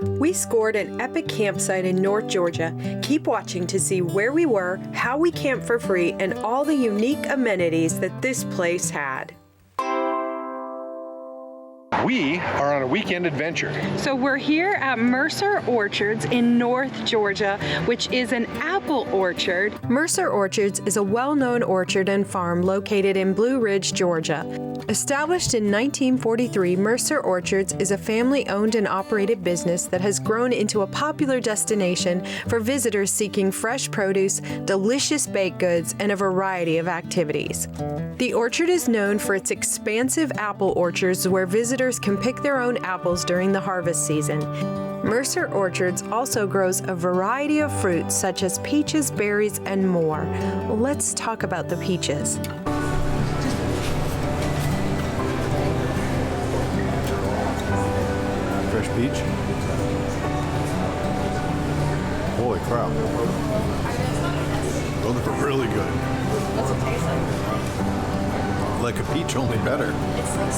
We scored an epic campsite in North Georgia. Keep watching to see where we were, how we camped for free, and all the unique amenities that this place had. We are on a weekend adventure. So we're here at Mercier Orchards in North Georgia, which is an apple orchard. Mercier Orchards is a well-known orchard and farm located in Blue Ridge, Georgia. Established in 1943, Mercier Orchards is a family-owned and operated business that has grown into a popular destination for visitors seeking fresh produce, delicious baked goods, and a variety of activities. The orchard is known for its expansive apple orchards where visitors can pick their own apples during the harvest season. Mercier Orchards also grows a variety of fruits such as peaches, berries, and more. Let's talk about the peaches. Fresh peach. Holy crap. Those are really good. What's it taste like? Like a peach, only better. It's like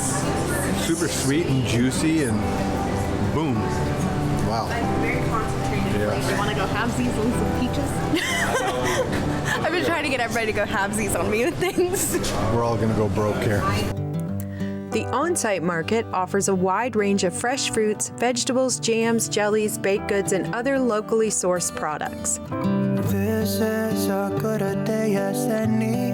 Super sweet and juicy and boom. Wow. very concentrated. Yeah. You want to go halvesies on some peaches? I've been trying to get everybody to go halvesies on me with things. We're all gonna go broke here. The on-site market offers a wide range of fresh fruits, vegetables, jams, jellies, baked goods, and other locally sourced products. This is as good a day as any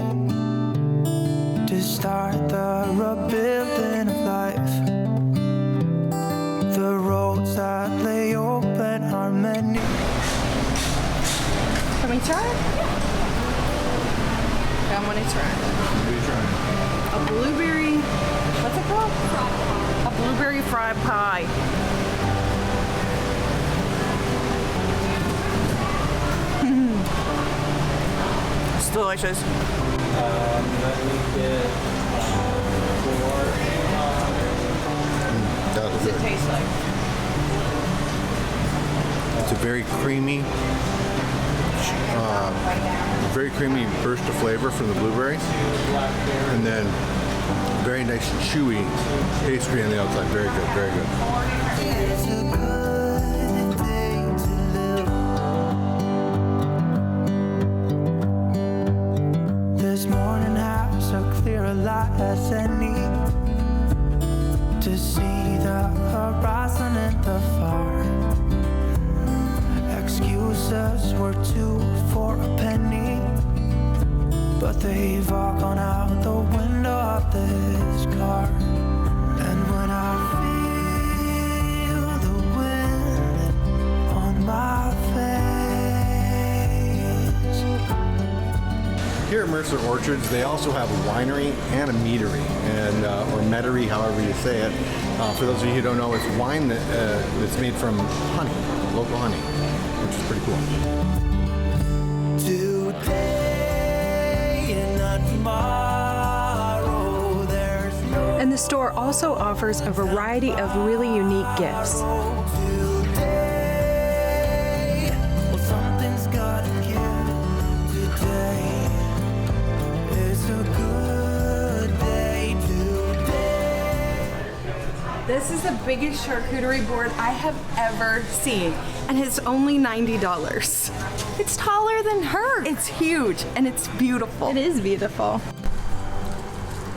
to start the rebuilding of life. The roads that lay open are many. Can we try? Yeah. I want to try. What are you trying? A blueberry, what's it called? Fried pie. A blueberry fried pie. It's delicious. Let me get That was What's it good. taste like? It's a very creamy burst of flavor from the blueberries, and then very nice chewy pastry on the outside. Very good, very good. It's a good day to live. This morning has a clear light as any to see the horizon and the far. Excuses were 2 for a penny, but they've all gone out the window of this car. And when I feel the wind on my face. Here at Mercier Orchards, they also have a winery and a meadery, and or meadery, however you say it. For those of you who don't know, it's wine that's made from honey, local honey, which is pretty cool. Today and not tomorrow, there's no And the store also offers a variety of really unique gifts. today. Well, something's gotta give today. It's a good day today. This is the biggest charcuterie board I have ever seen, and it's only $90. It's taller than her. It's huge, and it's beautiful. It is beautiful.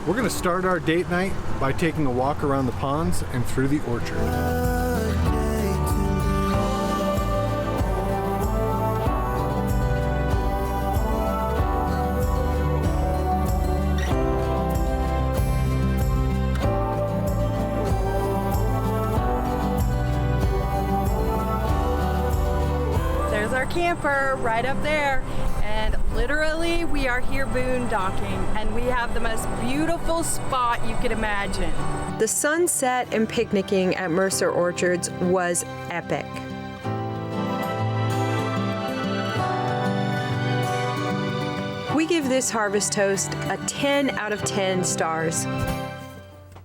We're going to start our date night by taking a walk around the ponds and through the orchard. There's our camper right up there, and literally we are here boondocking, and we have the most beautiful spot you could imagine. The sunset and picnicking at Mercier Orchards was epic. We give this harvest toast a 10 out of 10 stars.